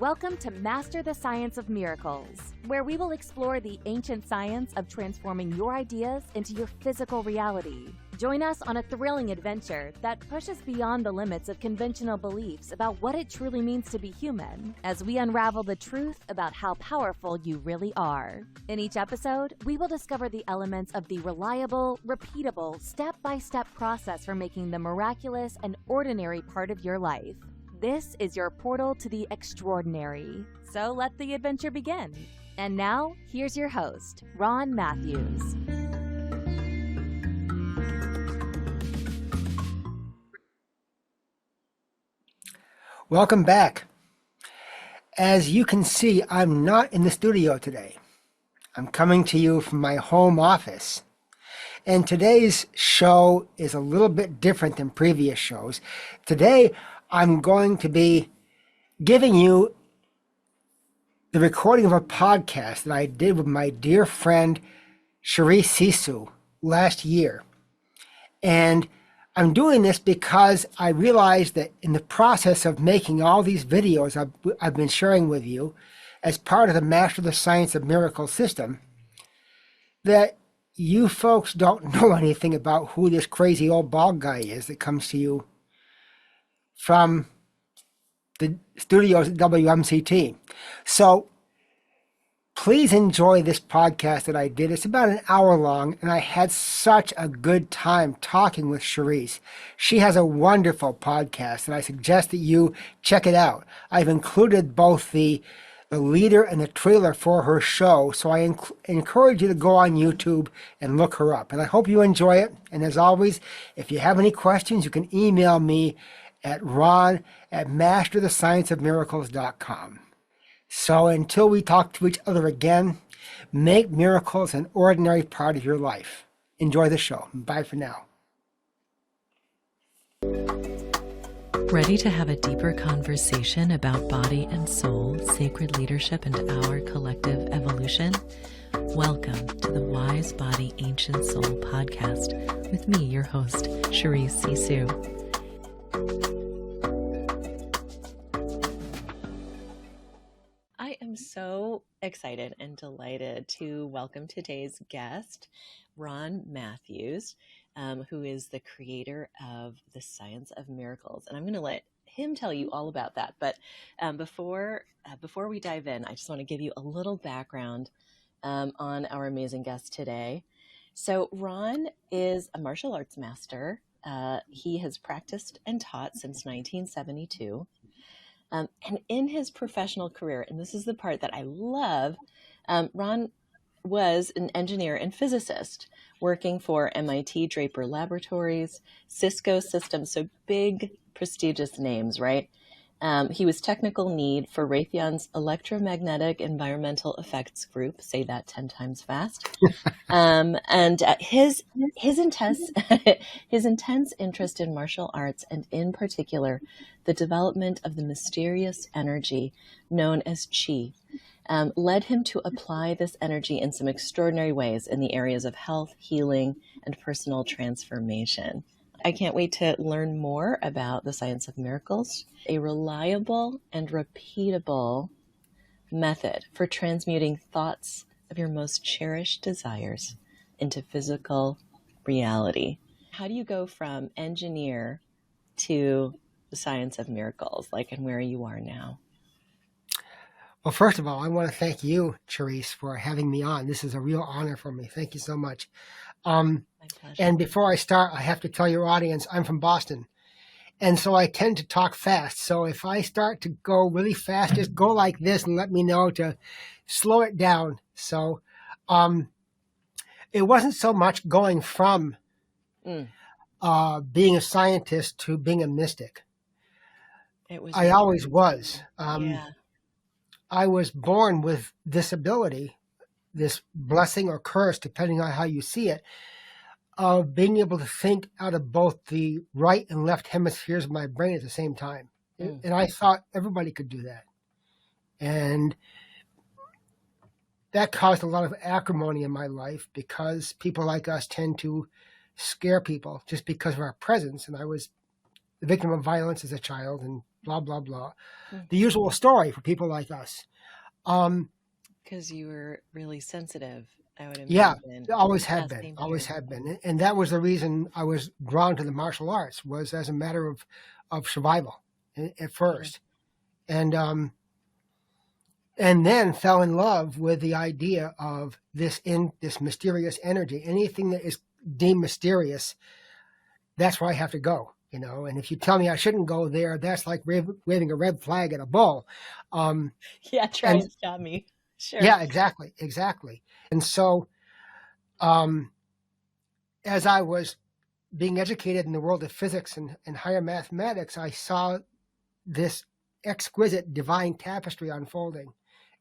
Welcome to Master the Science of Miracles, where we will explore the ancient science of transforming your ideas into your physical reality. Join us on a thrilling adventure that pushes beyond the limits of conventional beliefs about what it truly means to be human, as we unravel the truth about how powerful you really are. In each episode, we will discover the elements of the reliable, repeatable, step-by-step process for making the miraculous and ordinary part of your life. This is your portal to the extraordinary. So let the adventure begin. And now, here's your host, Ron Matthews. Welcome back. As you can see, I'm not in the studio today. I'm coming to you from my home office. And today's show is a little bit different than previous shows. Today, I'm going to be giving you the recording of a podcast that I did with my dear friend Cherise Sisu last year. And I'm doing this because I realized that in the process of making all these videos I've been sharing with you as part of the Master the Science of Miracles system, that you folks don't know anything about who this crazy old bald guy is that comes to you from the studios at WMCT. So please enjoy this podcast that I did. It's about an hour long, and I had such a good time talking with Cherise. She has a wonderful podcast, and I suggest that you check it out. I've included both the leader and the trailer for her show, so I encourage you to go on YouTube and look her up. And I hope you enjoy it. And as always, if you have any questions, you can email me at ron@masterthescienceofmiracles.com. So until we talk to each other again, make miracles an ordinary part of your life. Enjoy the show. Bye for now. Ready to have a deeper conversation about body and soul, sacred leadership, and our collective evolution? Welcome to the Wise Body Ancient Soul podcast with me, your host, Cherise Sisu. I am so excited and delighted to welcome today's guest, Ron Matthews, who is the creator of the Science of Miracles. And I'm going to let him tell you all about that. But before we dive in, I just want to give you a little background on our amazing guest today. So Ron is a martial arts master. He has practiced and taught since 1972. And in his professional career, and this is the part that I love, Ron was an engineer and physicist working for MIT Draper Laboratories, Cisco Systems, so big, prestigious names, right? He was technical lead for Raytheon's Electromagnetic Environmental Effects Group, say that 10 times fast. His intense interest in martial arts, and in particular, the development of the mysterious energy known as Qi, led him to apply this energy in some extraordinary ways in the areas of health, healing, and personal transformation. I can't wait to learn more about the Science of Miracles, a reliable and repeatable method for transmuting thoughts of your most cherished desires into physical reality. How do you go from engineer to the Science of Miracles, and where you are now? Well, first of all, I want to thank you, Cherise, for having me on. This is a real honor for me. Thank you so much. My pleasure. And before I start, I have to tell your audience, I'm from Boston. And so I tend to talk fast. So if I start to go really fast, just go like this and let me know to slow it down. So it wasn't so much going from being a scientist to being a mystic. I always was. I was born with this ability, this blessing or curse, depending on how you see it, of being able to think out of both the right and left hemispheres of my brain at the same time. And I thought everybody could do that. And that caused a lot of acrimony in my life because people like us tend to scare people just because of our presence. And I was the victim of violence as a child and blah, blah, blah. Mm. The usual story for people like us. Because you were really sensitive, I would Yeah, imagine. always Yeah, have been, same always here. have been. And that was the reason I was drawn to the martial arts, was as a matter of survival at first. And then fell in love with the idea of this mysterious energy. Anything that is deemed mysterious, that's where I have to go, you know. And if you tell me I shouldn't go there, that's like waving a red flag at a bull. Yeah, try And and stop me. Sure. yeah, exactly. And so, as I was being educated in the world of physics and higher mathematics, I saw this exquisite divine tapestry unfolding.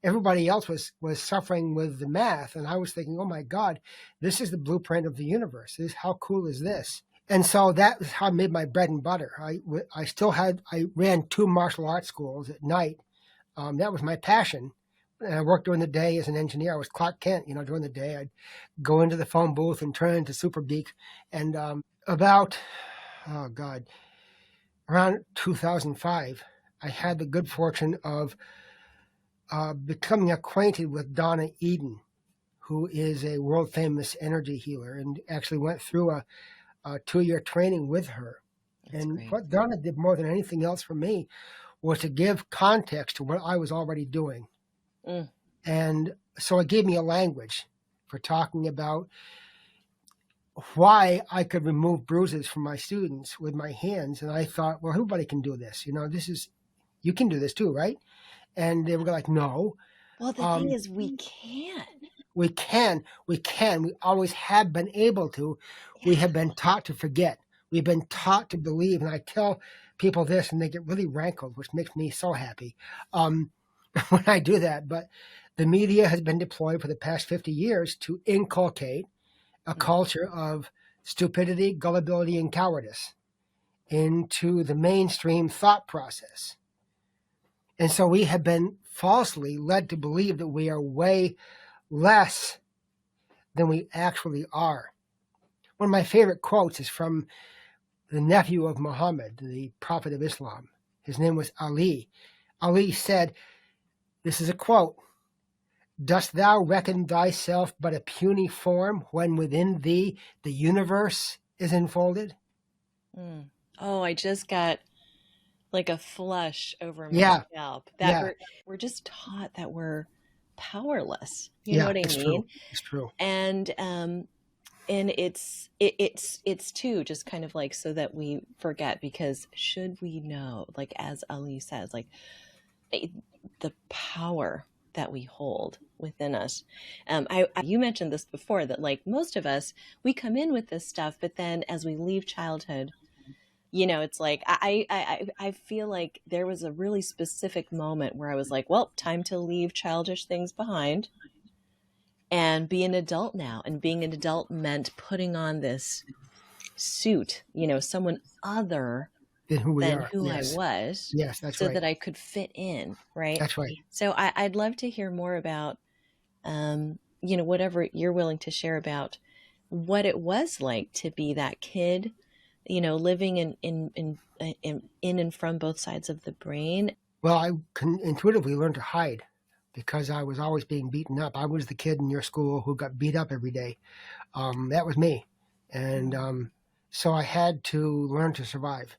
Everybody else was suffering with the math, and I was thinking, oh my God, this is the blueprint of the universe. How cool is this? And so that was how I made my bread and butter. I ran 2 martial arts schools at night. That was my passion. And I worked during the day as an engineer. I was Clark Kent, you know, during the day. I'd go into the phone booth and turn into Super Geek. And around 2005, I had the good fortune of becoming acquainted with Donna Eden, who is a world famous energy healer, and actually went through a 2-year training with her. That's And great. what Donna did more than anything else for me was to give context to what I was already doing. Mm. And so it gave me a language for talking about why I could remove bruises from my students with my hands. And I thought, well, everybody can do this. You know, you can do this too, right? And they were like, no. Well, the thing is, we can. We can. We always have been able to. We have been taught to forget. We've been taught to believe. And I tell people this, and they get really rankled, which makes me so happy when I do that. But the media has been deployed for the past 50 years to inculcate a culture of stupidity, gullibility, and cowardice into the mainstream thought process. And so we have been falsely led to believe that we are way less than we actually are. One of my favorite quotes is from the nephew of Muhammad, the prophet of Islam. His name was Ali. Ali said, this is a quote, "Dost thou reckon thyself but a puny form when within thee the universe is enfolded?" Mm. Oh, I just got like a flush over my Yeah. scalp. Yeah. We're just taught that we're powerless. You know what I it's mean? true. It's true. And it's too just kind of like so that we forget, because should we know, like as Ali says, like the power that we hold within us. You mentioned this before, that like most of us, we come in with this stuff, but then as we leave childhood, you know, it's like I feel like there was a really specific moment where I was like, well, time to leave childish things behind and be an adult now. And being an adult meant putting on this suit, you know, someone other Than who we than are. who Yes. I was, Yes, that's so right. that I could fit in, right? That's right. So I'd love to hear more about, you know, whatever you're willing to share about what it was like to be that kid, you know, living in and from both sides of the brain. Well, I can intuitively learn to hide because I was always being beaten up. I was the kid in your school who got beat up every day. That was me. And so I had to learn to survive.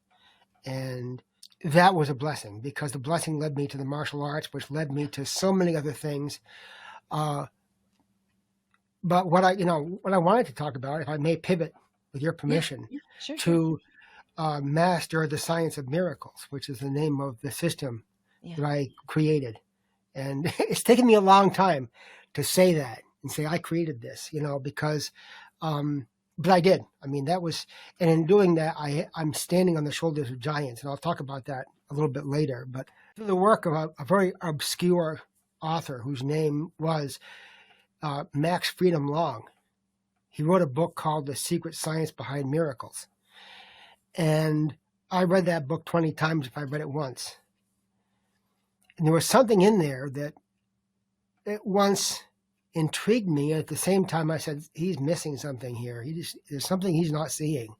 And that was a blessing, because the blessing led me to the martial arts, which led me to so many other things. But what I wanted to talk about, if I may pivot with your permission, Sure. to master the science of miracles, which is the name of the system that I created. And it's taken me a long time to say that and say I created this, you know, because, but I did. I mean, that was, and in doing that, I'm standing on the shoulders of giants, and I'll talk about that a little bit later. But the work of a very obscure author whose name was Max Freedom Long. He wrote a book called The Secret Science Behind Miracles. And I read that book 20 times if I read it once. And there was something in there that at once intrigued me. And at the same time, I said, he's missing something here. There's something he's not seeing.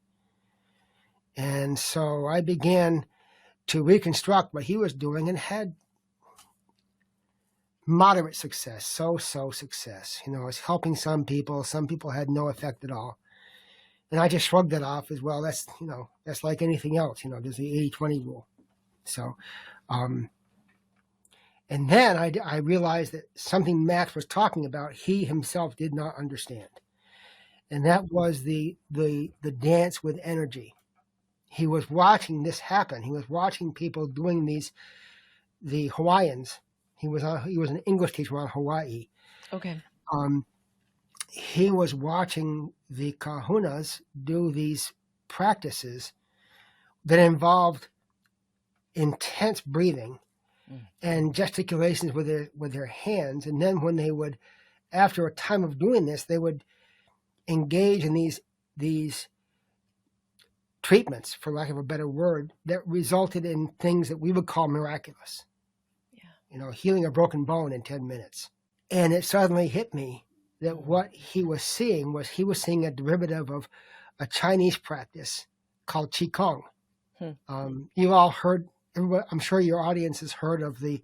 And so I began to reconstruct what he was doing and had moderate success, so success. You know, it's helping some people. Some people had no effect at all. And I just shrugged it off as well. That's, you know, that's like anything else. You know, there's the 80-20 rule. So, and then I realized that something Max was talking about, he himself did not understand. And that was the dance with energy. He was watching this happen. He was watching people doing the Hawaiians. He was an English teacher on Hawaii. Okay. He was watching the kahunas do these practices that involved intense breathing and gesticulations with their hands. And then when they would, after a time of doing this, they would engage in these treatments, for lack of a better word, that resulted in things that we would call miraculous. Yeah. You know, healing a broken bone in 10 minutes. And it suddenly hit me that what he was seeing a derivative of a Chinese practice called Qigong. You've all heard, I'm sure your audience has heard of the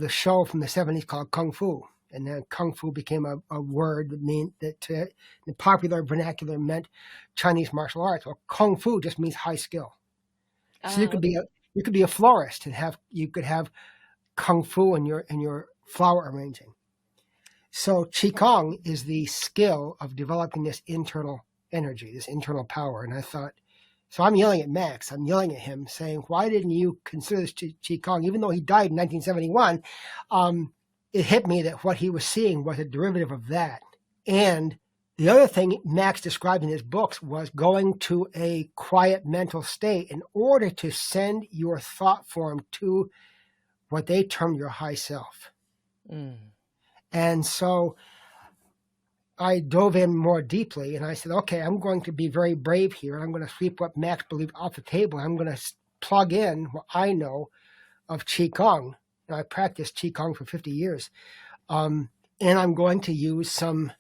show from the 70s called Kung Fu. And then Kung Fu became a word that in popular vernacular meant Chinese martial arts. Well, Kung Fu just means high skill. So you could be a florist and you could have Kung Fu in your flower arranging. So Qigong is the skill of developing this internal energy, this internal power. And I thought, so I'm yelling at Max. I'm yelling at him saying, why didn't you consider this Qigong? Even though he died in 1971, it hit me that what he was seeing was a derivative of that. And the other thing Max described in his books was going to a quiet mental state in order to send your thought form to what they term your high self. And so I dove in more deeply and I said, okay, I'm going to be very brave here. I'm going to sweep what Max believed off the table. I'm going to plug in what I know of Qigong. I practiced Qigong for 50 years. And I'm going to use some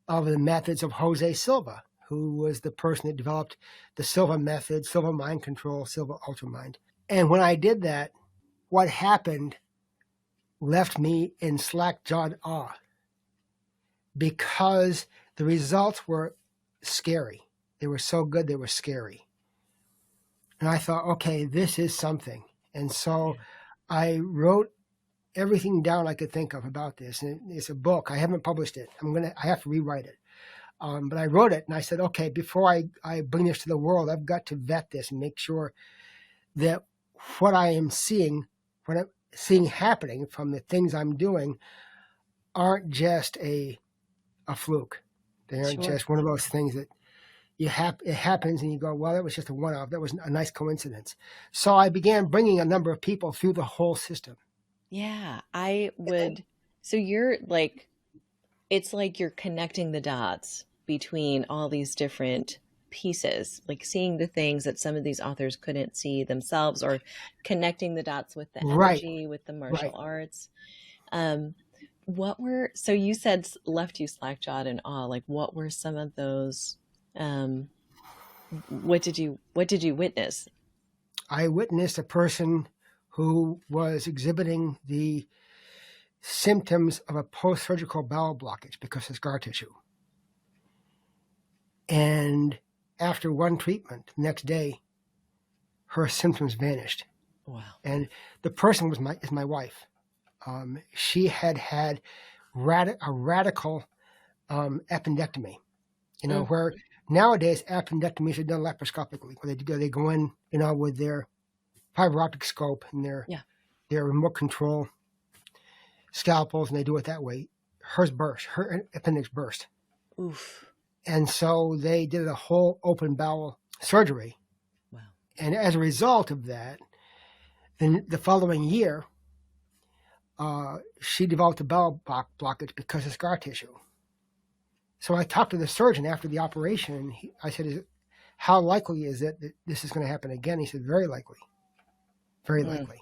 of the methods of Jose Silva, who was the person that developed the Silva method, Silva mind control, Silva ultramind. And when I did that, what happened left me in slack-jawed awe because the results were scary. They were so good, they were scary. And I thought, okay, this is something. And so I wrote everything down I could think of about this. And it's a book. I haven't published it. I have to rewrite it. But I wrote it and I said, okay, before I bring this to the world, I've got to vet this and make sure that what I'm seeing happening from the things I'm doing aren't just a fluke. They aren't just one of those things that it happens and you go, well, that was just a one-off. That was a nice coincidence. So I began bringing a number of people through the whole system. Yeah, I would. So you're like, it's like you're connecting the dots between all these different pieces, like seeing the things that some of these authors couldn't see themselves, or connecting the dots with the energy, with the martial arts. So you said left you slack-jawed and awe, like what were some of those, what did you witness? I witnessed a person who was exhibiting the symptoms of a post-surgical bowel blockage because of scar tissue. And after one treatment, the next day, her symptoms vanished. Wow. And the person is my wife. She had a radical appendectomy, where nowadays appendectomies are done laparoscopically, where they go in, with their fiber optic scope and their remote control scalpels, and they do it that way. Hers burst. Her appendix burst. Oof. And so they did a whole open bowel surgery. Wow. And as a result of that, then the following year, she developed a bowel blockage because of scar tissue. So I talked to the surgeon after the operation, and I said, how likely is it that this is going to happen again? He said, very likely. Very likely.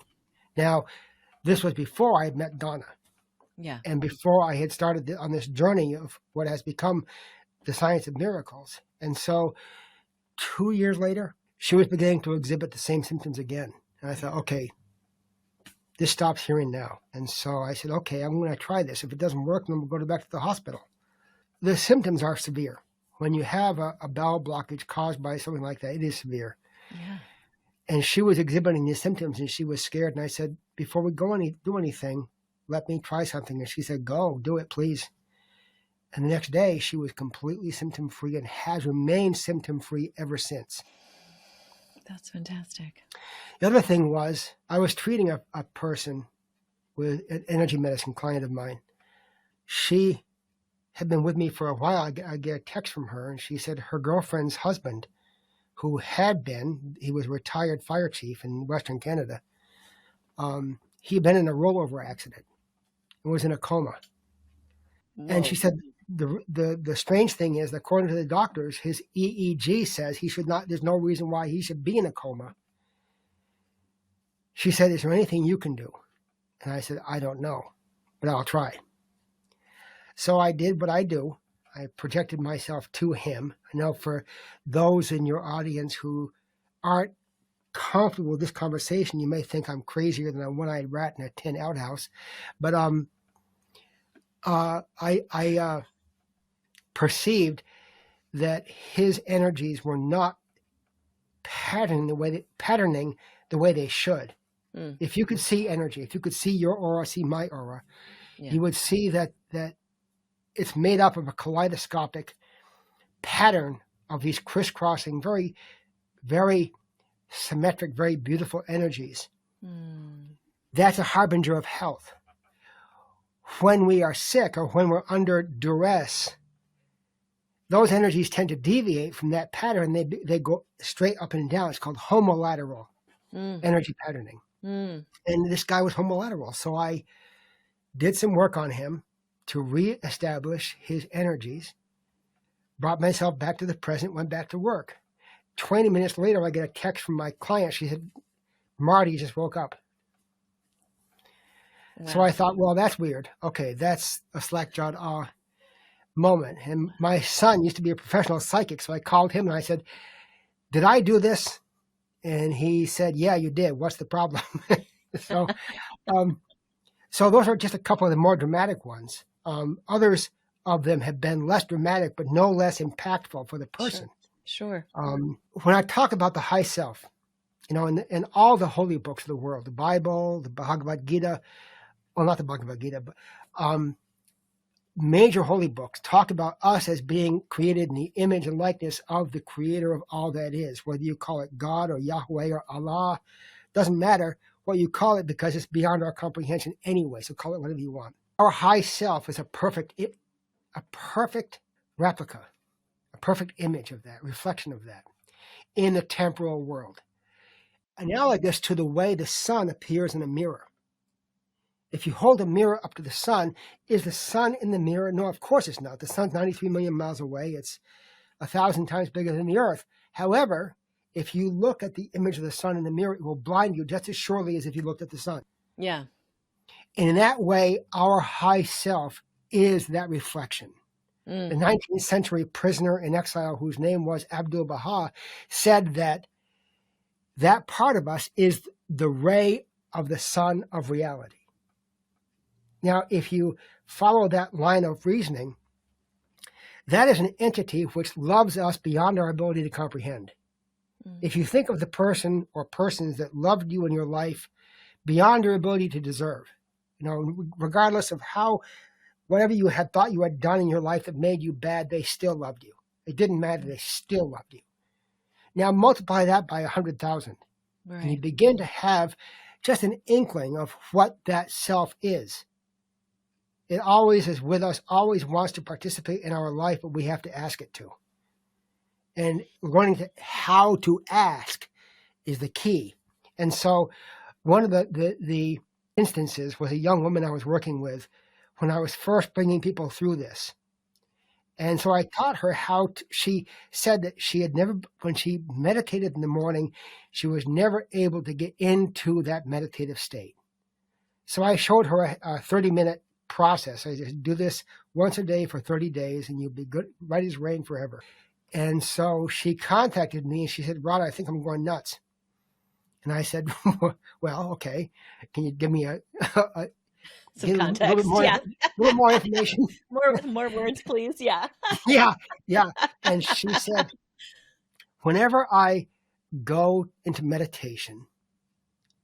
Now, this was before I had met Donna. Yeah. And before I had started on this journey of what has become the science of miracles. And so 2 years later, she was beginning to exhibit the same symptoms again. And I thought, okay, this stops here and now. And so I said, okay, I'm going to try this. If it doesn't work, then we'll go back to the hospital. The symptoms are severe. When you have a bowel blockage caused by something like that, it is severe. Yeah. And she was exhibiting these symptoms, and she was scared. And I said, before we do anything, let me try something. And she said, go, do it, please. And the next day, she was completely symptom-free and has remained symptom-free ever since. That's fantastic. The other thing was, I was treating a person with an energy medicine client of mine. She had been with me for a while. I get a text from her, and she said her girlfriend's husband, who he was a retired fire chief in Western Canada, he had been in a rollover accident and was in a coma. Whoa. And she said, the strange thing is, according to the doctors, his EEG says there's no reason why he should be in a coma. She said, is there anything you can do? And I said, I don't know, but I'll try. So I did what I do. I projected myself to him. I know for those in your audience who aren't comfortable with this conversation, you may think I'm crazier than a one-eyed rat in a tin outhouse. But I perceived that his energies were not patterning the way they should. Mm. If you could see energy, if you could see your aura, see my aura, you would see that it's made up of a kaleidoscopic pattern of these crisscrossing, very, very symmetric, very beautiful energies. Mm. That's a harbinger of health. When we are sick or when we're under duress, those energies tend to deviate from that pattern. They go straight up and down. It's called homolateral energy patterning. Mm. And this guy was homolateral. So I did some work on him to reestablish his energies, brought myself back to the present, went back to work. 20 minutes later, I get a text from my client. She said, Marty just woke up. Wow. So I thought, well, that's weird. Okay, that's a slack-jawed moment. And my son used to be a professional psychic, so I called him and I said, did I do this? And he said, yeah, you did. What's the problem? So those are just a couple of the more dramatic ones. Others of them have been less dramatic, but no less impactful for the person. Sure. When I talk about the high self, in all the holy books of the world, the Bible, the Bhagavad Gita, well, not the Bhagavad Gita, but major holy books talk about us as being created in the image and likeness of the creator of all that is, whether you call it God or Yahweh or Allah, doesn't matter what you call it because it's beyond our comprehension anyway, so call it whatever you want. Our high self is a perfect replica, a perfect image of that, reflection of that in the temporal world. Analogous to the way the sun appears in a mirror. If you hold a mirror up to the sun, is the sun in the mirror? No, of course it's not. The sun's 93 million miles away. It's 1,000 times bigger than the earth. However, if you look at the image of the sun in the mirror, it will blind you just as surely as if you looked at the sun. Yeah. And in that way, our high self is that reflection. The 19th century prisoner in exile, whose name was Abdu'l-Baha, said that part of us is the ray of the sun of reality. Now, if you follow that line of reasoning, that is an entity which loves us beyond our ability to comprehend. If you think of the person or persons that loved you in your life beyond your ability to deserve, regardless of whatever you had thought you had done in your life that made you bad, they still loved you. It didn't matter. They still loved you. Now multiply that by 100,000. Right. And you begin to have just an inkling of what that self is. It always is with us, always wants to participate in our life, but we have to ask it to. And learning how to ask is the key. And so one of the instances was a young woman I was working with when I was first bringing people through this. And so I taught her she said that she had never, when she meditated in the morning, she was never able to get into that meditative state. So I showed her a 30-minute process. I just do this once a day for 30 days and you'll be good, right as rain forever. And so she contacted me and she said, Rod, I think I'm going nuts. And I said, well, okay, can you give me Some give a little bit context. more, Yeah. little more information? More words, please. Yeah. Yeah, yeah. And she said, whenever I go into meditation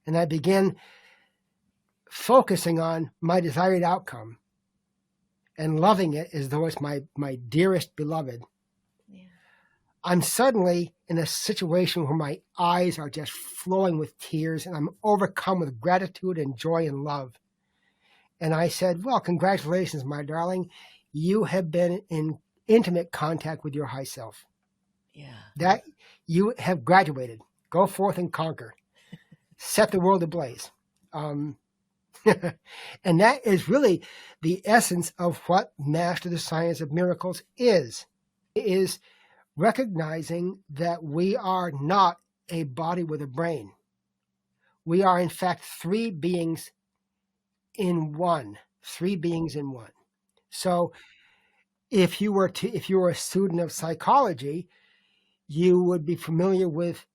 and I begin focusing on my desired outcome and loving it as though it's my dearest beloved, Yeah. I'm suddenly in a situation where my eyes are just flowing with tears and I'm overcome with gratitude and joy and love. And I said, well, congratulations, my darling. You have been in intimate contact with your high self. Yeah. That you have graduated. Go forth and conquer. Set the world ablaze. And that is really the essence of what Master the Science of Miracles is. It is recognizing that we are not a body with a brain. We are, in fact, three beings in one. Three beings in one. So if you were a student of psychology, you would be familiar with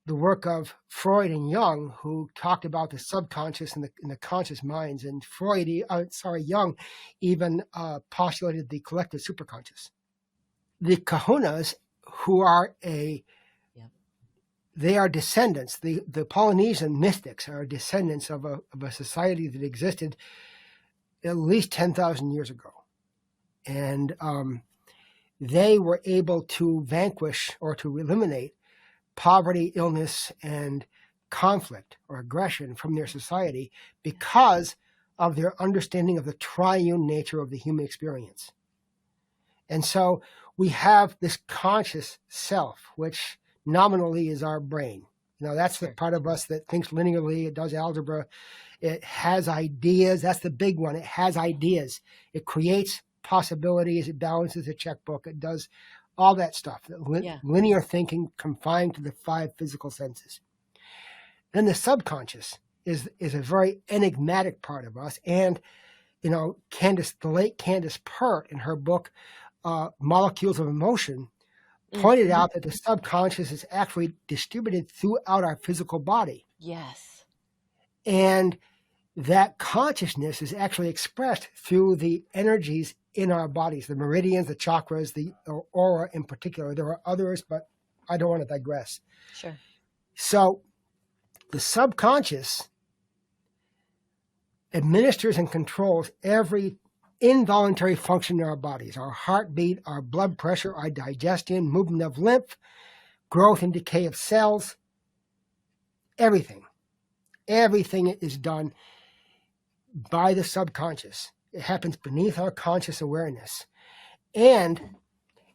the work of Freud and Jung, who talked about the subconscious and the conscious minds. And Jung even postulated the collective superconscious. The Kahunas, who are they are descendants. The Polynesian mystics are descendants of a society that existed at least 10,000 years ago. And they were able to vanquish or to eliminate poverty, illness, and conflict or aggression from their society because of their understanding of the triune nature of the human experience. And so we have this conscious self, which nominally is our brain. That's the part of us that thinks linearly, it does algebra, it has ideas. That's the big one. It has ideas. It creates possibilities. It balances a checkbook. It does all that stuff. Linear thinking confined to the five physical senses. Then the subconscious is a very enigmatic part of us. And, the late Candace Pert, in her book, Molecules of Emotion, pointed out that the subconscious is actually distributed throughout our physical body. Yes. And that consciousness is actually expressed through the energies in our bodies, the meridians, the chakras, the aura in particular. There are others, but I don't want to digress. Sure. So the subconscious administers and controls every involuntary function in our bodies: our heartbeat, our blood pressure, our digestion, movement of lymph, growth and decay of cells, everything. Everything is done by the subconscious. It happens beneath our conscious awareness. And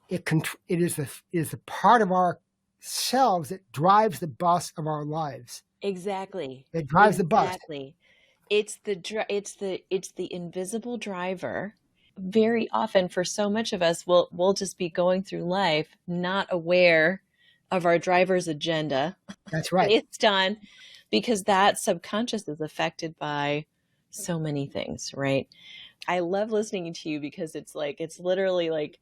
it is the part of ourselves that drives the bus of our lives. Exactly. It drives the bus. Exactly. It's the invisible driver. Very often, for so much of us, we'll just be going through life not aware of our driver's agenda. That's right. Based on, because that subconscious is affected by so many things, right? I love listening to you because it's literally like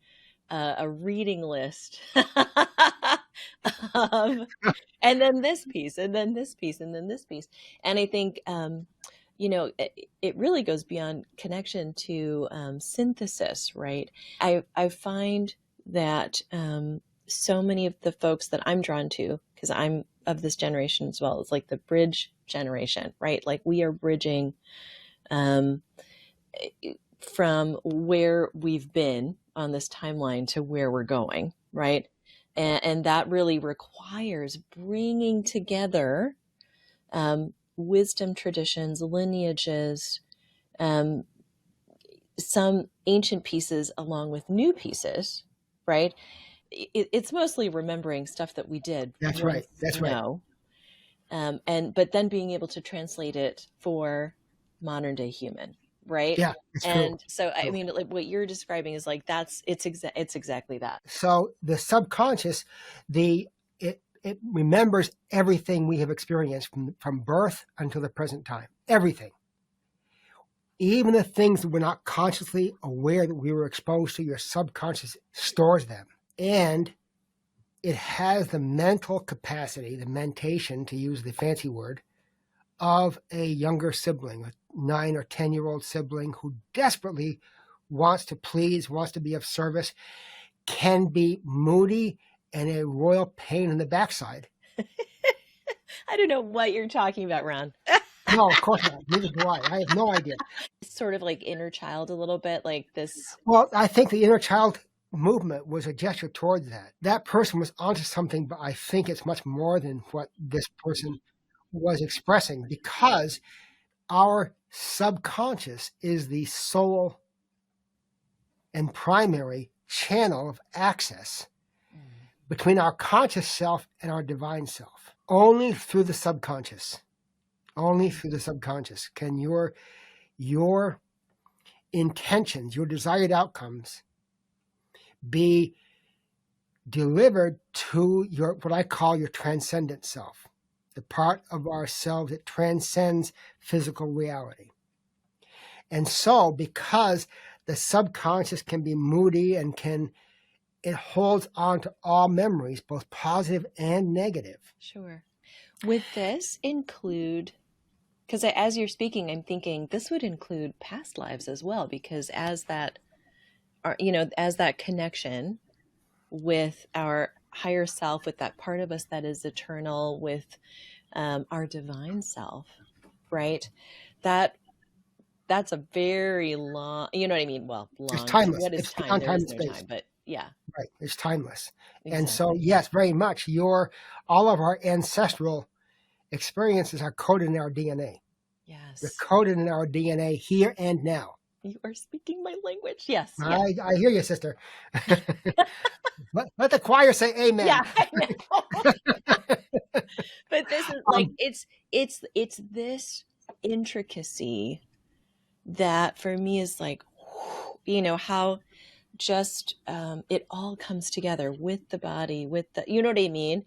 a reading list and then this piece, and then this piece, and then this piece. And I think, it really goes beyond connection to synthesis, right? I find that so many of the folks that I'm drawn to, because I'm of this generation as well, it's like the bridge generation, right? Like we are bridging from where we've been on this timeline to where we're going, right? And that really requires bringing together wisdom traditions, lineages, some ancient pieces along with new pieces, right? It's mostly remembering stuff that we did. That's right. That's right. But then being able to translate it for modern day human, right? Yeah, it's and true. So I mean, like what you're describing is like it's exactly that. So the subconscious, it remembers everything we have experienced from birth until the present time. Everything. Even the things that we're not consciously aware that we were exposed to, your subconscious stores them. And it has the mental capacity, the mentation, to use the fancy word, of a younger sibling, a 9 or 10-year-old sibling who desperately wants to please, wants to be of service, can be moody and a royal pain in the backside. I don't know what you're talking about, Ron. No, of course not. Neither do I. I have no idea. It's sort of like inner child a little bit, like this. Well, I think the inner child movement was a gesture towards that. That person was onto something, but I think it's much more than what this person was expressing, because our subconscious is the sole and primary channel of access between our conscious self and our divine self. Only through the subconscious, can your intentions, your desired outcomes be delivered to your, what I call your transcendent self, the part of ourselves that transcends physical reality. And so, because the subconscious can be moody and it holds on to all memories, both positive and negative. Sure. Would this include, because as you're speaking, I'm thinking this would include past lives as well, because as that connection with our higher self, with that part of us that is eternal, with our divine self, right? That's a very long, you know what I mean? Well, long. It's timeless. What is It's time? beyond There time is and no space. time, but yeah. Right. It's timeless. Exactly. And so, yes, very much. All of our ancestral experiences are coded in our DNA. Yes. They're coded in our DNA here and now. You are speaking my language. Yes. I hear you, sister. Let the choir say amen. Yeah, I know. But this is like it's this intricacy that for me is like, how just it all comes together with the body, with the, you know what I mean,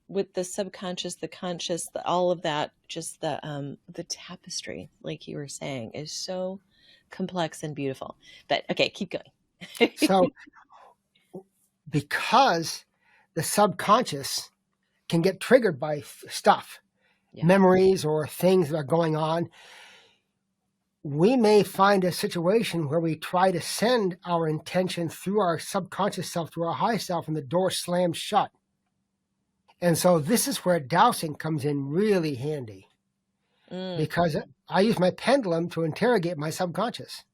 with the subconscious, the conscious, all of that, just the tapestry, like you were saying, is so complex and beautiful. But okay, keep going. So because the subconscious can get triggered by stuff, memories or things that are going on, we may find a situation where we try to send our intention through our subconscious self, through our high self, and the door slams shut. And so this is where dowsing comes in really handy, because I use my pendulum to interrogate my subconscious.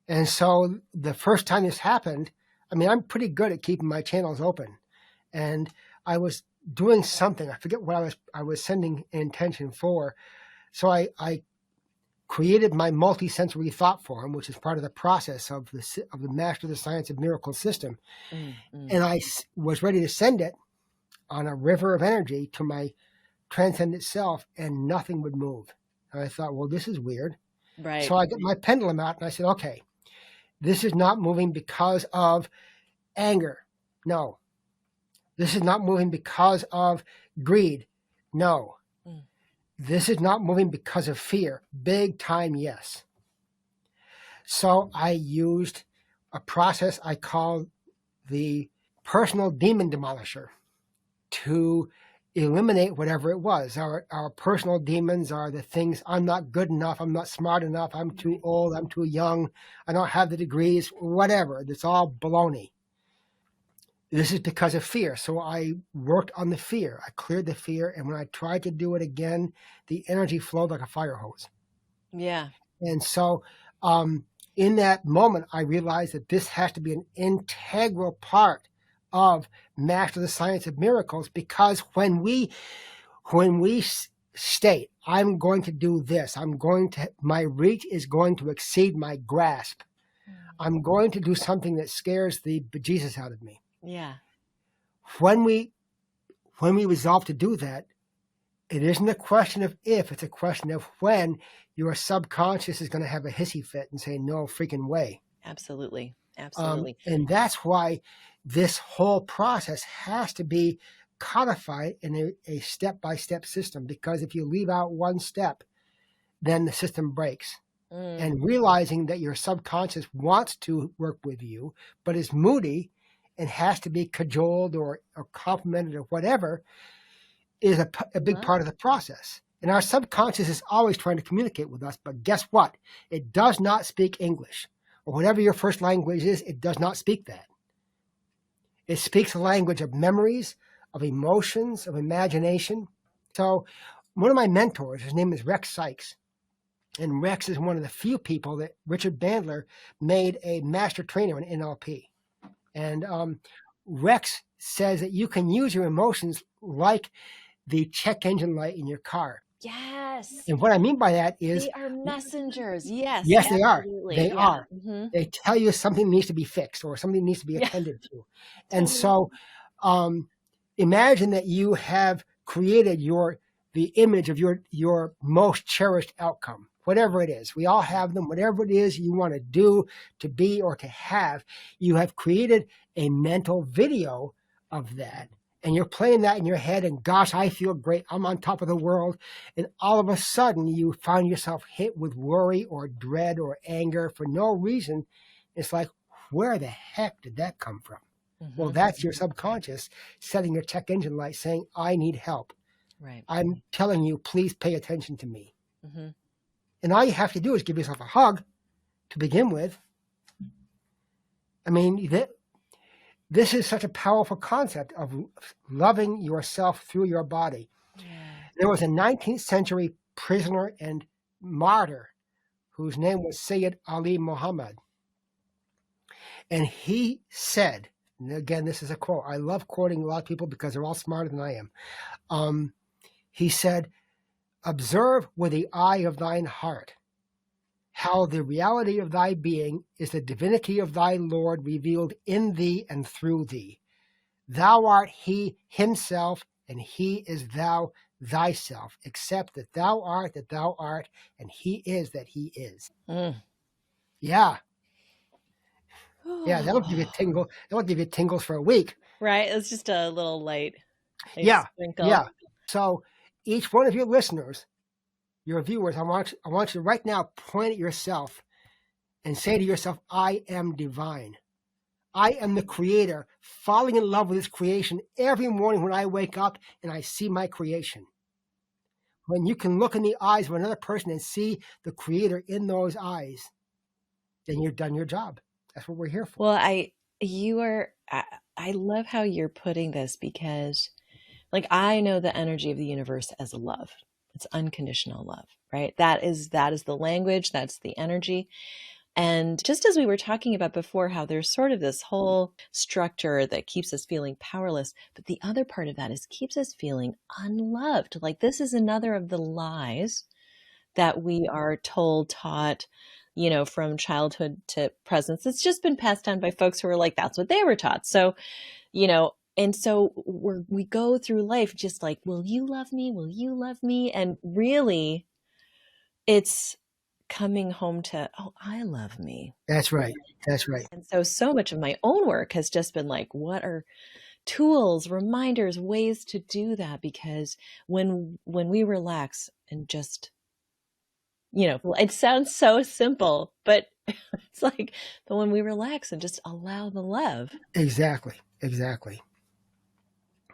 And so the first time this happened, I mean, I'm pretty good at keeping my channels open. And I was doing something, I forget what I was sending intention for. So I created my multi-sensory thought form, which is part of the process of the Master of the Science of Miracles system. And I was ready to send it on a river of energy to my transcendent self, and nothing would move. And I thought, well, this is weird. Right. So I got my pendulum out and I said, okay, this is not moving because of anger. No. This is not moving because of greed. No. This is not moving because of fear. Big time, yes. So I used a process I call the personal demon demolisher to eliminate whatever it was. Our personal demons are the things: I'm not good enough, I'm not smart enough, I'm too old, I'm too young, I don't have the degrees, whatever. It's all baloney. This is because of fear. So I worked on the fear. I cleared the fear. And when I tried to do it again, the energy flowed like a fire hose. Yeah. And so in that moment, I realized that this has to be an integral part of Master the Science of Miracles, because when we state, I'm going to do this, my reach is going to exceed my grasp, I'm going to do something that scares the bejesus out of me. Yeah. When we resolve to do that, it isn't a question of if, it's a question of when your subconscious is going to have a hissy fit and say, no freaking way. Absolutely. Absolutely. And that's why this whole process has to be codified in a step-by-step system, because if you leave out one step, then the system breaks. And realizing that your subconscious wants to work with you, but is moody and has to be cajoled or complimented or whatever is a big part of the process. And our subconscious is always trying to communicate with us, but guess what? It does not speak English, or whatever your first language is, it does not speak that. It speaks a language of memories, of emotions, of imagination. So one of my mentors, his name is Rex Sykes, and Rex is one of the few people that Richard Bandler made a master trainer in NLP. And Rex says that you can use your emotions like the check engine light in your car. Yes. And what I mean by that is... They are messengers. Yes. Yes, absolutely. they are. They are. Mm-hmm. They tell you something needs to be fixed or something needs to be attended to. And so imagine that you have created the image of your most cherished outcome, whatever it is. We all have them. Whatever it is you want to do, to be, or to have, you have created a mental video of that. And you're playing that in your head, and gosh, I feel great. I'm on top of the world. And all of a sudden, you find yourself hit with worry or dread or anger for no reason. It's like, where the heck did that come from? Mm-hmm. Well, that's your subconscious setting your check engine light saying, I need help. Right. I'm telling you, please pay attention to me. Mm-hmm. And all you have to do is give yourself a hug to begin with. I mean, this is such a powerful concept of loving yourself through your body. Yeah. There was a 19th century prisoner and martyr whose name was Sayyid Ali Muhammad. And he said, and again, this is a quote. I love quoting a lot of people because they're all smarter than I am. He said, observe with the eye of thine heart how the reality of thy being is the divinity of thy Lord revealed in thee and through thee. Thou art he himself, and he is thou thyself, except that thou art, and he is that he is. Yeah. Yeah, that'll give you a tingle. That'll give you tingles for a week. Right. It's just a little light. Sprinkle. Yeah. So each one of your listeners, your viewers, I want you to right now point at yourself and say to yourself, I am divine. I am the creator, falling in love with this creation every morning when I wake up and I see my creation. When you can look in the eyes of another person and see the creator in those eyes, then you've done your job. That's what we're here for. Well, I love how you're putting this because, like, I know the energy of the universe as love. It's unconditional love, right? That is the language. That's the energy. And just as we were talking about before, how there's sort of this whole structure that keeps us feeling powerless, but the other part of that is keeps us feeling unloved. Like, this is another of the lies that we are told, taught, from childhood to presence. It's just been passed down by folks who are like, that's what they were taught. So, and so we go through life just like, will you love me? Will you love me? And really, it's coming home to, oh, I love me. That's right. That's right. And so much of my own work has just been like, what are tools, reminders, ways to do that? Because when we relax and just, it sounds so simple, but it's like, but when we relax and just allow the love. Exactly.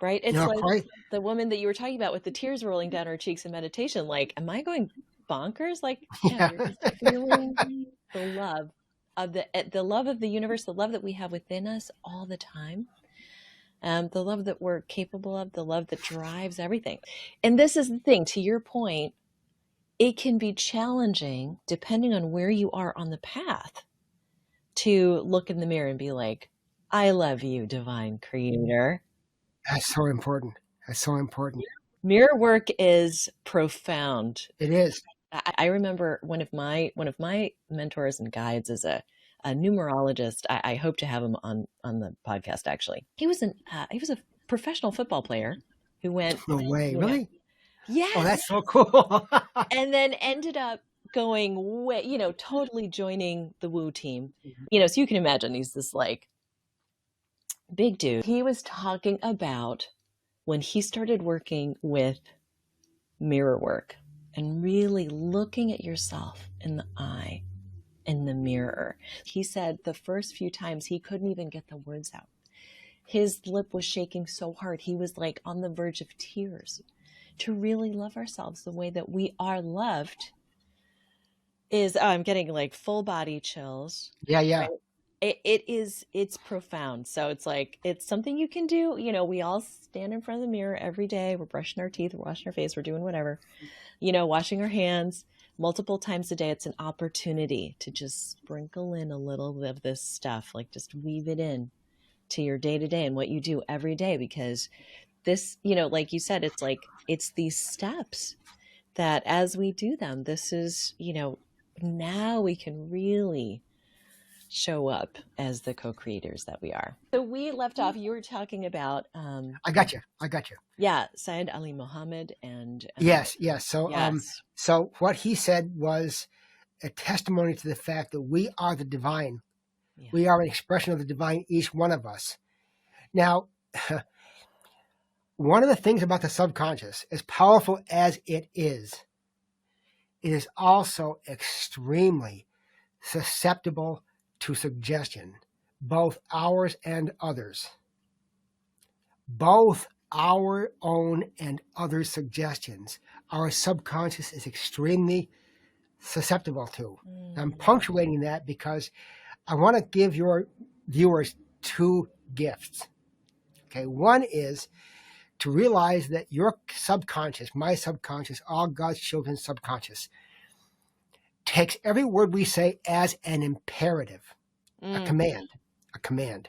Right? It's like the woman that you were talking about with the tears rolling down her cheeks in meditation. Like, am I going bonkers? Like, yeah. You're just feeling the love of the love of the universe, the love that we have within us all the time. The love that we're capable of, the love that drives everything. And this is the thing, to your point, it can be challenging depending on where you are on the path to look in the mirror and be like, I love you, divine creator. That's so important. Mirror work is profound. It is. I remember one of my mentors and guides is a numerologist. I hope to have him on the podcast. Actually, he was a professional football player who went. No way, really? Yes. Oh, that's so cool. And then ended up going totally joining the Woo team. So you can imagine he's this like big dude. He was talking about when he started working with mirror work and really looking at yourself in the eye, in the mirror. He said the first few times he couldn't even get the words out. his lip was shaking so hard. He was like on the verge of tears. To really love ourselves the way that we are loved is, I'm getting like full body chills. Yeah, yeah. Right? It's profound. So it's like, it's something you can do. You know, we all stand in front of the mirror every day. We're brushing our teeth, we're washing our face, we're doing whatever, you know, washing our hands multiple times a day. It's an opportunity to just sprinkle in a little bit of this stuff, like just weave it in to your day to day and what you do every day. Because this, you know, like you said, it's like, it's these steps that as we do them, this is, you know, now we can really show up as the co-creators that we are. So we left off, you were talking about I got you. yeah, Syed Ali Muhammad and Yes. So yes. so what he said was a testimony to the fact that we are the divine. Yeah. We are an expression of the divine, each one of us. Now, one of the things about the subconscious, as powerful as it is also extremely susceptible to suggestion, both ours and others. Both our own and other suggestions, our subconscious is extremely susceptible to. I'm punctuating that because I want to give your viewers two gifts. Okay, one is to realize that your subconscious, my subconscious, all God's children's subconscious, takes every word we say as an imperative, a command.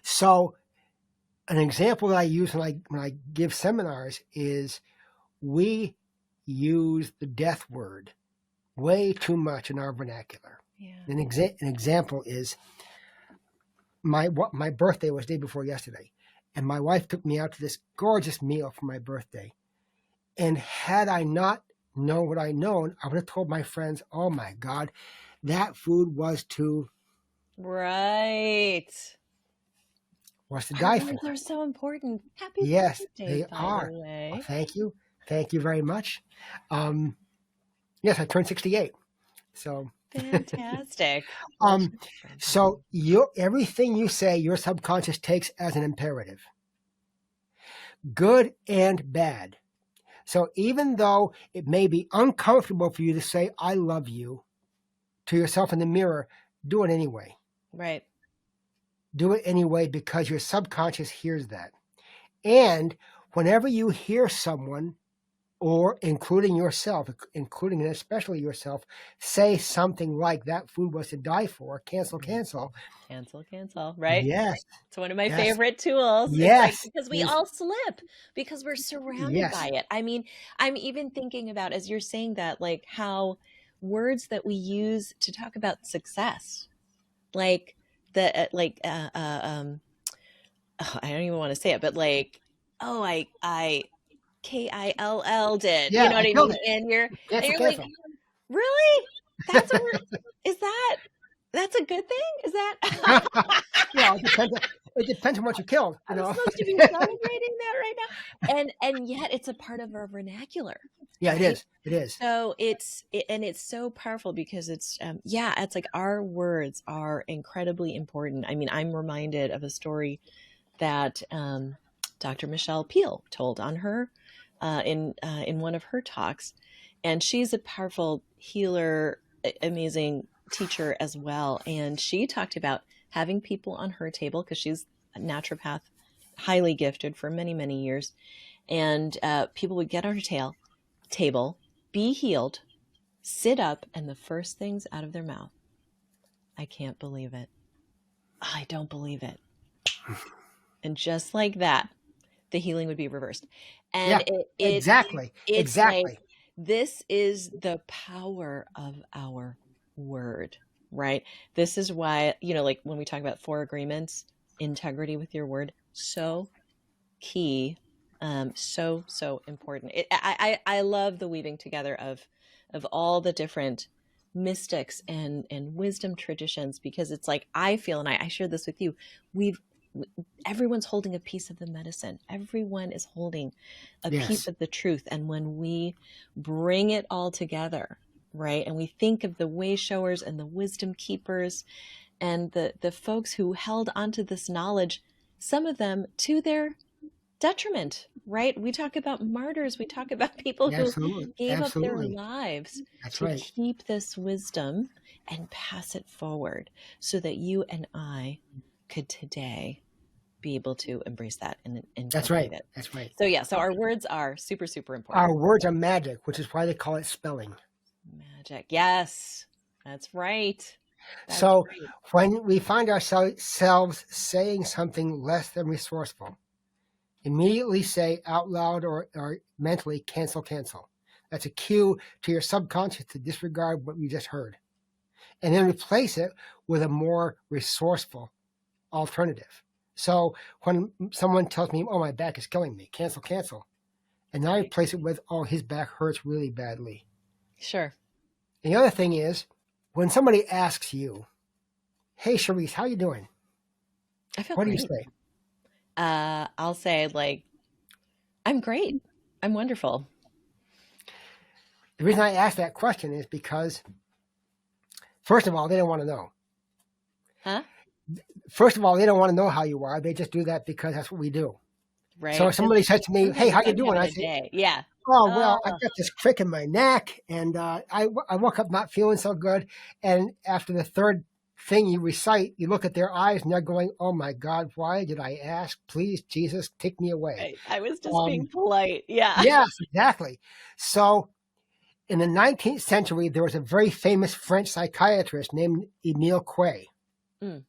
So an example that I use when I give seminars is we use the death word way too much in our vernacular. Yeah. An example is my birthday was the day before yesterday, and my wife took me out to this gorgeous meal for my birthday. And had I not known what I'd known, I would have told my friends, "Oh my God, that food was to Right. was to Our die words for." are so important. Happy Yes, birthday, they by are. the way. Well, thank you very much. Yes, I turned 68. So Fantastic. so everything you say, your subconscious takes as an imperative, good and bad. So even though it may be uncomfortable for you to say "I love you" to yourself in the mirror, do it anyway. Right. Do it anyway because your subconscious hears that. And whenever you hear someone, or including yourself, including and especially yourself, say something like "that food was to die for," cancel, right? Yes. It's one of my Yes. favorite tools. Yes. It's like, because we all slip, because we're surrounded Yes. by it. I mean, I'm even thinking about, as you're saying that, like how words that we use to talk about success, like I don't even want to say it, but like, oh, I KILL did. Yeah, you know what I I killed mean? it. And you're Cancel. like, really? That's a word? That's a good thing? Is that? Yeah, it depends on what you killed. I'm supposed to be celebrating that right now, and yet it's a part of our vernacular. Yeah, right? It is. So it's so powerful because it's it's like our words are incredibly important. I mean, I'm reminded of a story that Dr. Michelle Peel told on her in one of her talks, and she's a powerful healer, amazing teacher as well. And she talked about having people on her table, because she's a naturopath, highly gifted for many, many years. And people would get on her table, be healed, sit up, and the first things out of their mouth, "I can't believe it. I don't believe it." And just like that, the healing would be reversed. And exactly. Like, this is the power of our word, right? This is why, like when we talk about 4 agreements, integrity with your word, so key, so important. I love the weaving together of all the different mystics and wisdom traditions, because it's like, I feel, and I share this with you, everyone's holding a piece of the medicine. Everyone is holding a piece of the truth. And when we bring it all together, right, and we think of the way showers and the wisdom keepers and the folks who held onto this knowledge, some of them to their detriment, right? We talk about martyrs. We talk about people who Absolutely. gave up their Absolutely. lives That's to right. keep this wisdom and pass it forward so that you and I could today be able to embrace that and That's incorporate right. it. That's right. So yeah, so our words are super, super important. Our words are magic, which is why they call it spelling. Magic. Yes, that's right. That's So right. when we find ourselves saying something less than resourceful, immediately say out loud or mentally, cancel, cancel. That's a cue to your subconscious to disregard what you just heard. And then replace it with a more resourceful alternative. So when someone tells me, oh, my back is killing me, cancel, cancel. And I replace it with, oh, his back hurts really badly. Sure. And the other thing is, when somebody asks you, hey, Cherise, how you doing? I feel What do great. you say? I'll say like, I'm great. I'm wonderful. The reason I ask that question is because, first of all, they don't want to know. Huh? First of all, they don't want to know how you are. They just do that because that's what we do. Right. So if somebody says to me, hey, how you doing? I say, Day. Yeah. oh, well, I got this crick in my neck, and I woke up not feeling so good. And after the third thing you recite, you look at their eyes, and they're going, oh, my God, why did I ask? Please, Jesus, take me away. Right. I was just being polite. Yeah. Yes, exactly. So in the 19th century, there was a very famous French psychiatrist named Émile Coué. Mm.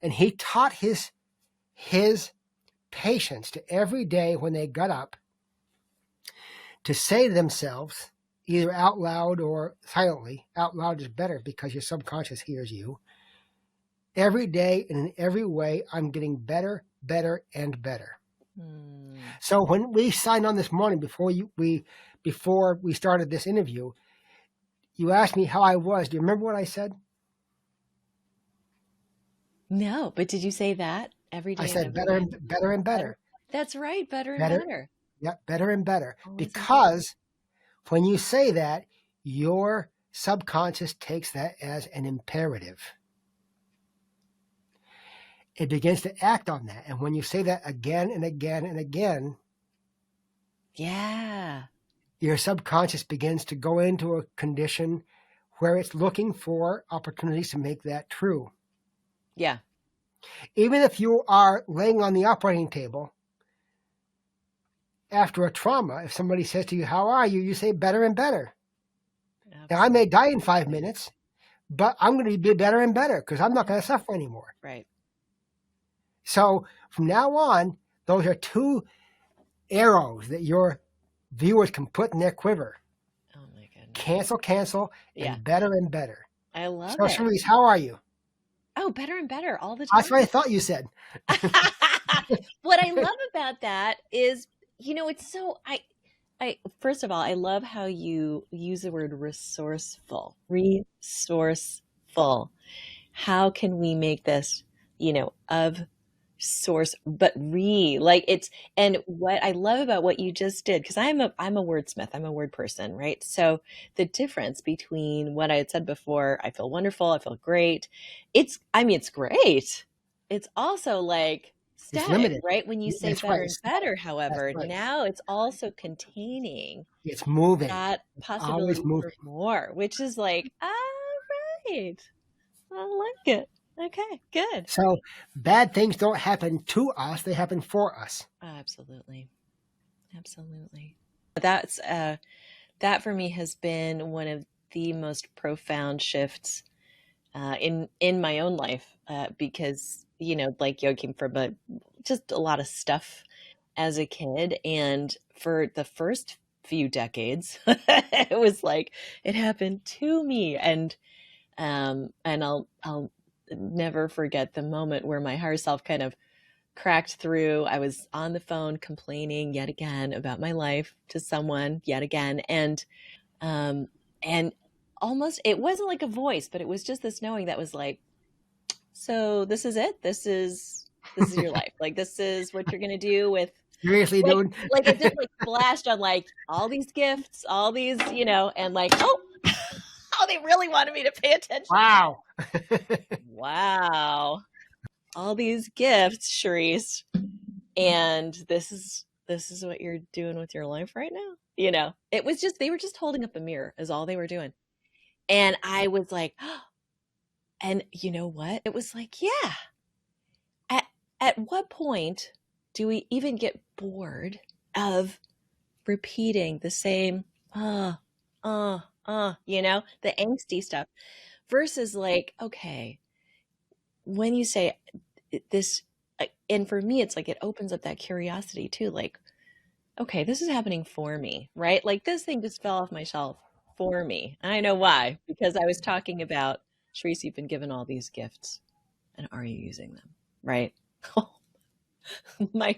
And he taught his patients to every day when they got up to say to themselves, either out loud or silently. Out loud is better because your subconscious hears you. Every day and in every way, I'm getting better, better, and better. Mm. So when we signed on this morning, before we started this interview, you asked me how I was. Do you remember what I said? No, but did you say that every day? I said better and better and better. That's right. Better and Better. better. Yeah, better and better. Oh, Because when you say that, your subconscious takes that as an imperative. It begins to act on that. And when you say that again and again and again, yeah, your subconscious begins to go into a condition where it's looking for opportunities to make that true. Yeah. Even if you are laying on the operating table after a trauma, if somebody says to you, how are you? You say better and better. Absolutely. Now, I may die in 5 minutes, but I'm going to be better and better because I'm not going to suffer anymore. Right. So from now on, those are two arrows that your viewers can put in their quiver. Oh my goodness. Cancel, cancel, Yeah. and better and better. I love So, it. Cherise, how are you? Oh, better and better all the time. That's what I thought you said. What I love about that is, it's so I first of all, I love how you use the word resourceful. Resourceful. How can we make this, of source, but and what I love about what you just did, because I'm a wordsmith, I'm a word person, right? So the difference between what I had said before, I feel wonderful, I feel great. It's great. It's also like static, limited. right? When you say That's better right. and better, however, That's right. now it's also containing It's moving. that possibility Always for moving. more, which is like, all right, I like it. Okay, good. So bad things don't happen to us, they happen for us. Absolutely. Absolutely. That's that for me has been one of the most profound shifts in my own life because, like Yo came from just a lot of stuff as a kid. And for the first few decades, it was like it happened to me. And I'll never forget the moment where my higher self kind of cracked through. I was on the phone complaining yet again about my life to someone yet again. And almost, it wasn't like a voice, but it was just this knowing that was like, so this is it. This is your life. Like, this is what you're going to do with, Seriously, dude? like it just like flashed on like all these gifts, all these, and like, oh, they really wanted me to pay attention. Wow. Wow. All these gifts, Charisse. And this is what you're doing with your life right now. You know, it was just, they were just holding up a mirror is all they were doing. And I was like, oh. And you know what? It was like, yeah. At what point do we even get bored of repeating the same, you know, the angsty stuff versus like, okay, when you say this, and for me, it's like, it opens up that curiosity too. Like, okay, this is happening for me, right? Like this thing just fell off my shelf for me. And I know why, because I was talking about, Charisse, you've been given all these gifts and are you using them? Right? my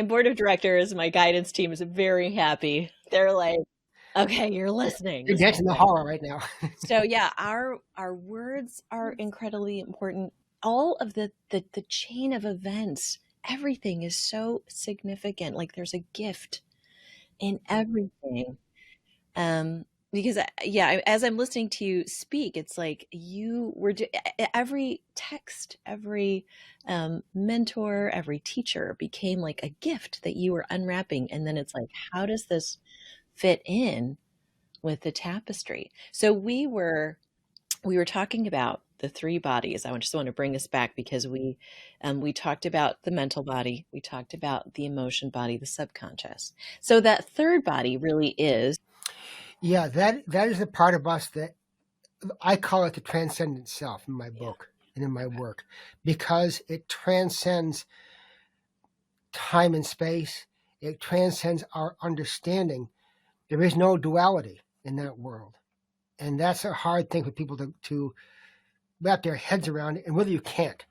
board of directors, my guidance team is very happy. They're like, okay, you're listening. You're dancing the horror right now. So yeah, our words are incredibly important. All of the chain of events, everything is so significant. Like there's a gift in everything. Because as I'm listening to you speak, it's like you were every text, every mentor, every teacher became like a gift that you were unwrapping. And then it's like, how does this fit in with the tapestry? So we were talking about the three bodies. I just want to bring us back because we talked about the mental body, we talked about the emotion body, the subconscious. So that third body really is. Yeah, that is the part of us that I call it the transcendent self in my book and in my work, because it transcends time and space. It transcends our understanding. There is no duality in that world. And that's a hard thing for people to wrap their heads around, and whether you can't.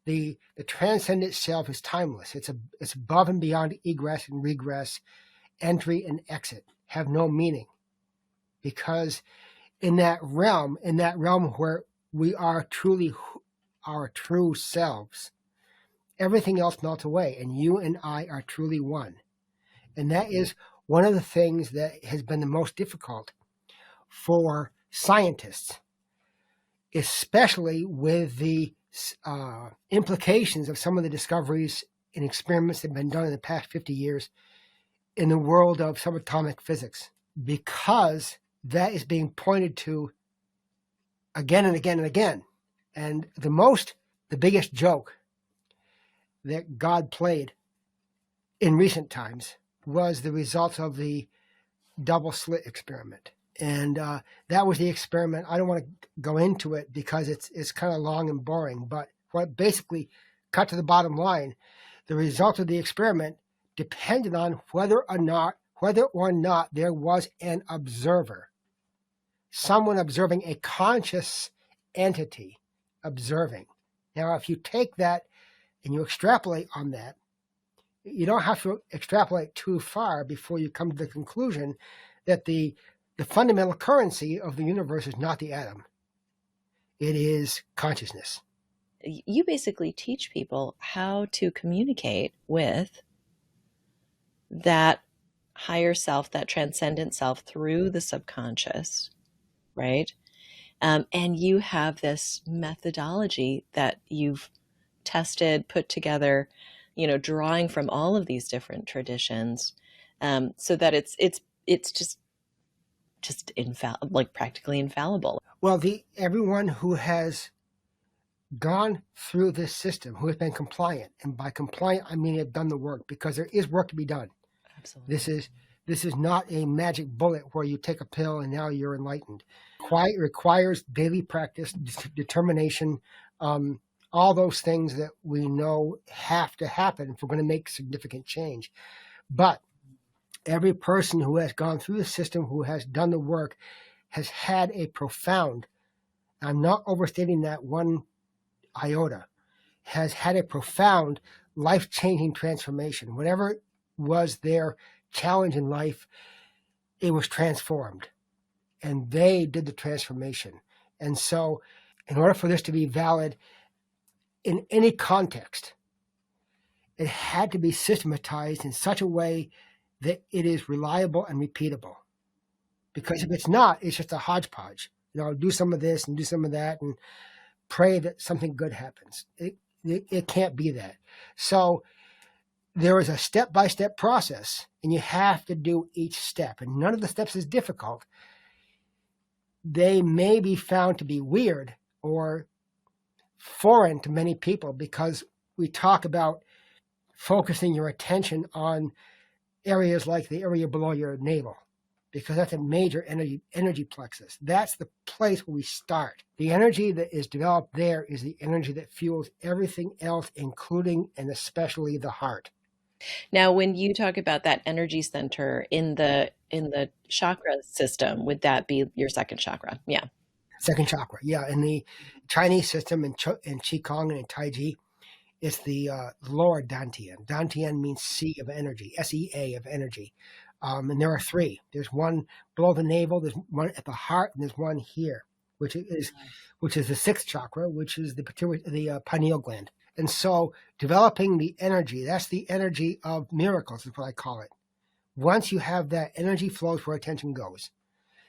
The transcendent self is timeless. It's above and beyond egress and regress, entry and exit have no meaning, because in that realm where we are truly our true selves, everything else melts away, and you and I are truly one. And that is one of the things that has been the most difficult for scientists, especially with the implications of some of the discoveries and experiments that have been done in the past 50 years in the world of subatomic physics, because that is being pointed to again and again and again. And the biggest joke that God played in recent times was the results of the double slit experiment. And that was the experiment. I don't want to go into it because it's kind of long and boring, but what basically cut to the bottom line, the result of the experiment depended on whether or not there was an observer, someone observing, a conscious entity observing. Now, if you take that and you extrapolate on that, you don't have to extrapolate too far before you come to the conclusion that the fundamental currency of the universe is not the atom. It is consciousness. You basically teach people how to communicate with that higher self, that transcendent self, through the subconscious, right? And you have this methodology that you've tested, put together, drawing from all of these different traditions, so that it's just practically infallible. Well, everyone who has gone through this system, who has been compliant, and by compliant I mean have done the work, because there is work to be done. Absolutely. This is not a magic bullet where you take a pill and now you're enlightened. It requires daily practice, determination, all those things that we know have to happen if we're going to make significant change. But every person who has gone through the system, who has done the work, has had a profound, I'm not overstating that one iota, has had a profound life-changing transformation. Whatever was their challenge in life, it was transformed. And they did the transformation. And so in order for this to be valid in any context, it had to be systematized in such a way that it is reliable and repeatable. Because if it's not, it's just a hodgepodge. Do some of this and do some of that and pray that something good happens. It can't be that. So there is a step-by-step process, and you have to do each step. And none of the steps is difficult. They may be found to be weird or foreign to many people because we talk about focusing your attention on areas like the area below your navel, because that's a major energy plexus. That's the place where we start. The energy that is developed there is the energy that fuels everything else, including and especially the heart. Now, when you talk about that energy center in the chakra system, would that be your second chakra? Yeah. Second chakra, yeah. In the Chinese system, in Qigong and in Tai Chi, it's the lower Dantian. Dantian means sea of energy, S-E-A of energy. And there are three. There's one below the navel, there's one at the heart, and there's one here, which is the sixth chakra, which is the pineal gland. And so developing the energy, that's the energy of miracles is what I call it. Once you have that, energy flows where attention goes.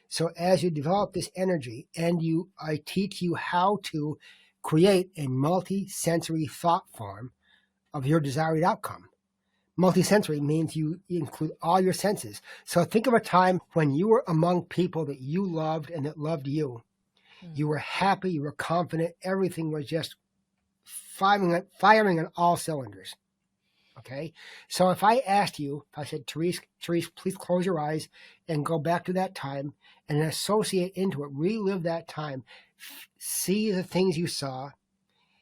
So as you develop this energy, and I teach you how to create a multi-sensory thought form of your desired outcome. Multi-sensory means you include all your senses. So think of a time when you were among people that you loved and that loved you. You were happy, you were confident, everything was just firing on all cylinders. Okay? So if I asked you, if I said, Therese, please close your eyes and go back to that time and associate into it, relive that time, see the things you saw,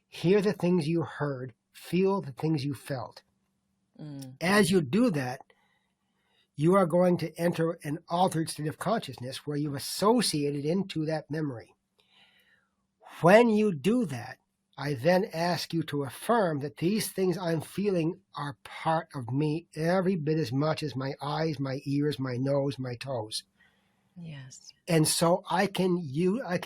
hear the things you heard, feel the things you felt. As you do that, you are going to enter an altered state of consciousness where you've associated into that memory. When you do that, I then ask you to affirm that these things I'm feeling are part of me every bit as much as my eyes, my ears, my nose, my toes. Yes. And so I can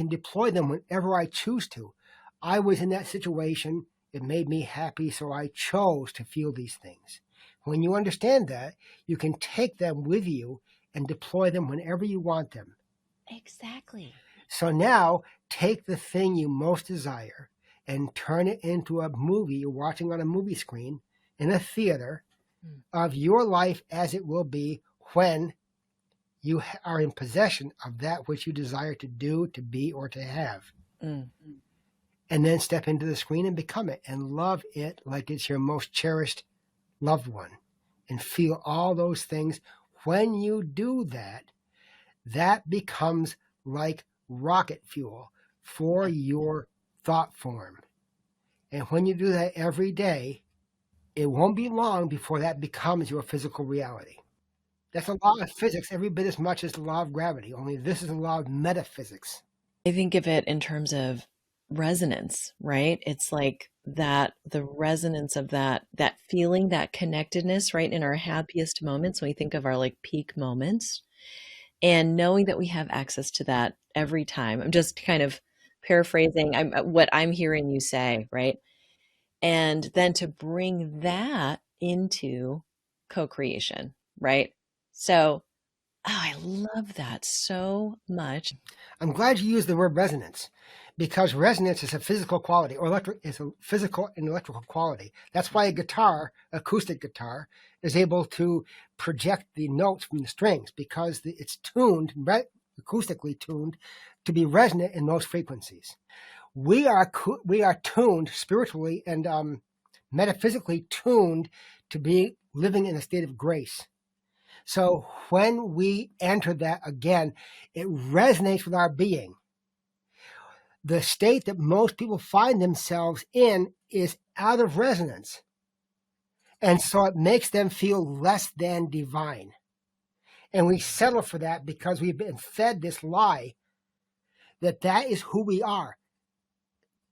deploy them whenever I choose to. I was in that situation. It made me happy, so I chose to feel these things. When you understand that, you can take them with you and deploy them whenever you want them. Exactly. So now take the thing you most desire and turn it into a movie you're watching on a movie screen in a theater of your life as it will be when you are in possession of that which you desire to do, to be, or to have. And then step into the screen and become it and love it like it's your most cherished loved one and feel all those things. When you do that, that becomes like rocket fuel for your thought form. And when you do that every day, it won't be long before that becomes your physical reality. That's a law of physics every bit as much as the law of gravity, only this is a law of metaphysics. I think of it in terms of resonance, right? It's like that, the resonance of that feeling, that connectedness, right? In our happiest moments, when we think of our like peak moments, and knowing that we have access to that every time. I'm just kind of paraphrasing what I'm hearing you say, right? And then to bring that into co-creation, right? So, I love that so much. I'm glad you used the word resonance, because resonance is a physical quality, or is a physical and electrical quality. That's why a guitar, acoustic guitar, is able to project the notes from the strings, because it's tuned, acoustically tuned, to be resonant in those frequencies. We are tuned spiritually and metaphysically tuned to be living in a state of grace. So when we enter that again, it resonates with our being. The state that most people find themselves in is out of resonance. And so it makes them feel less than divine. And we settle for that because we've been fed this lie that is who we are.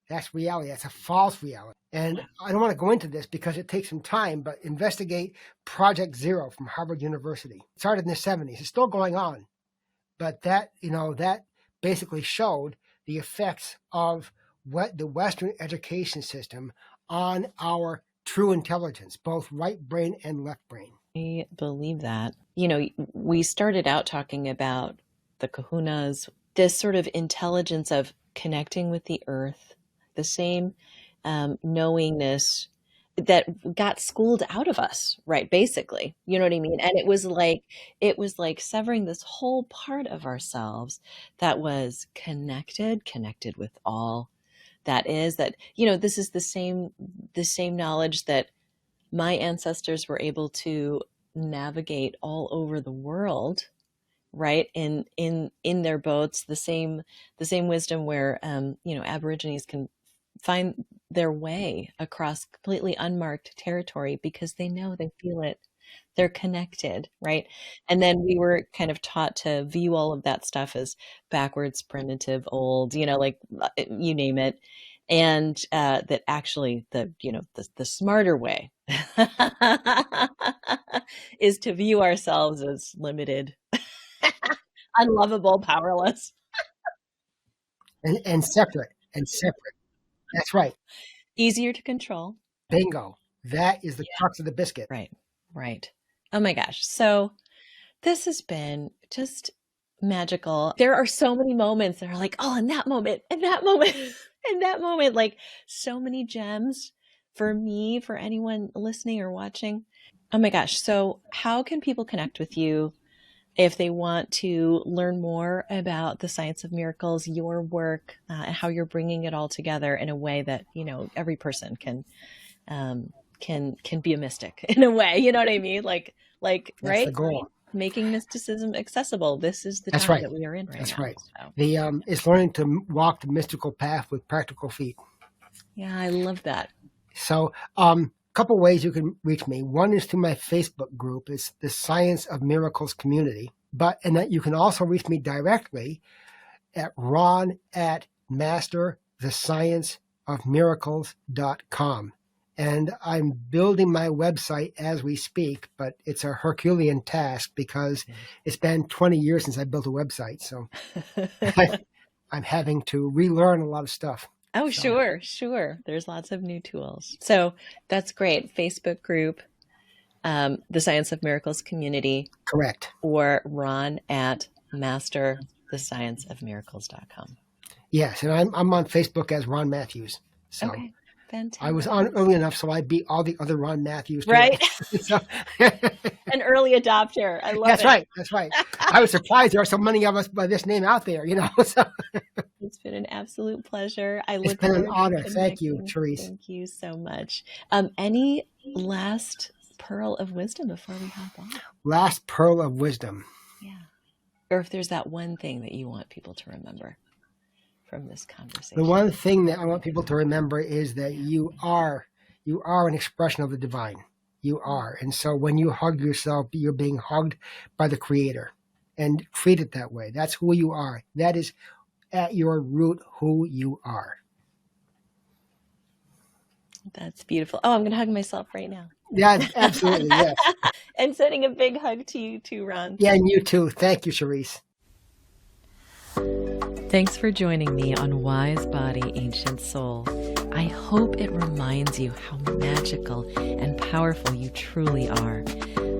That's reality. That's a false reality. And I don't want to go into this because it takes some time, but investigate Project Zero from Harvard University. It started in the 70s. It's still going on. But that basically showed the effects of what the Western education system on our true intelligence, both right brain and left brain. I believe that. We started out talking about the kahunas, this sort of intelligence of connecting with the earth, the same knowingness that got schooled out of us, right? Basically, you know what I mean? And it was like severing this whole part of ourselves that was connected with all that is, that, you know, this is the same knowledge that my ancestors were able to navigate all over the world, right? In their boats, the same wisdom where, you know, Aborigines can find their way across completely unmarked territory because they know, they feel it, they're connected, right? And then we were kind of taught to view all of that stuff as backwards, primitive, old, you know, like you name it. And that actually the smarter way is to view ourselves as limited, unlovable, powerless. And separate. That's right. Easier to control. Bingo. That is the crux of the biscuit. Right. Oh my gosh. So this has been just magical. There are so many moments that are like, oh, in that moment, in that moment, like so many gems for me, for anyone listening or watching. Oh my gosh. So how can people connect with you if they want to learn more about the Science of Miracles, your work, and how you're bringing it all together in a way that, you know, every person can be a mystic in a way, you know what I mean? Like, that's right? The goal. Making mysticism accessible. This is the That's time right. that we are in right That's now. right. So. It's learning to walk the mystical path with practical feet. Yeah, I love that. So, couple ways you can reach me. One is through my Facebook group. It's the Science of Miracles community. And that you can also reach me directly at ron@masterthescienceofmiracles.com. And I'm building my website as we speak, but it's a Herculean task because it's been 20 years since I built a website. So I'm having to relearn a lot of stuff. Oh, so. Sure. There's lots of new tools. So that's great. Facebook group, the Science of Miracles community. Correct. Or ron@masterthescienceofmiracles.com. Yes, and I'm on Facebook as Ron Matthews. So okay, fantastic. I was on early enough, so I beat all the other Ron Matthews. Right. An early adopter. I love That's it. right. That's right. I was surprised there are so many of us by this name out there, you know. So. It's been an absolute pleasure. It's been an honor. Thank you, Therese. Thank you so much. Any last pearl of wisdom before we hop on? Last pearl of wisdom. Yeah. Or if there's that one thing that you want people to remember from this conversation. The one thing that I want people to remember is that you are an expression of the divine. You are. And so when you hug yourself, you're being hugged by the Creator. And treat it that way. That's who you are. That is at your root who you are. That's beautiful. Oh, I'm going to hug myself right now. Yeah, absolutely. Yes. And sending a big hug to you too, Ron. Yeah, and you too. Thank you, Cherise. Thanks for joining me on Wise Body, Ancient Soul. I hope it reminds you how magical and powerful you truly are.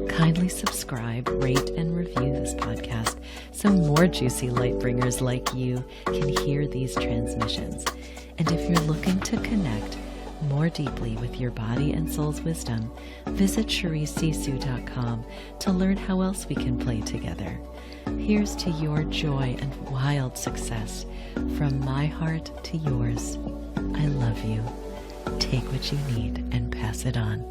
Kindly subscribe, rate, and review this podcast so more juicy light bringers like you can hear these transmissions. And if you're looking to connect more deeply with your body and soul's wisdom, visit CheriseSisu.com to learn how else we can play together. Here's to your joy and wild success. From my heart to yours, I love you. Take what you need and pass it on.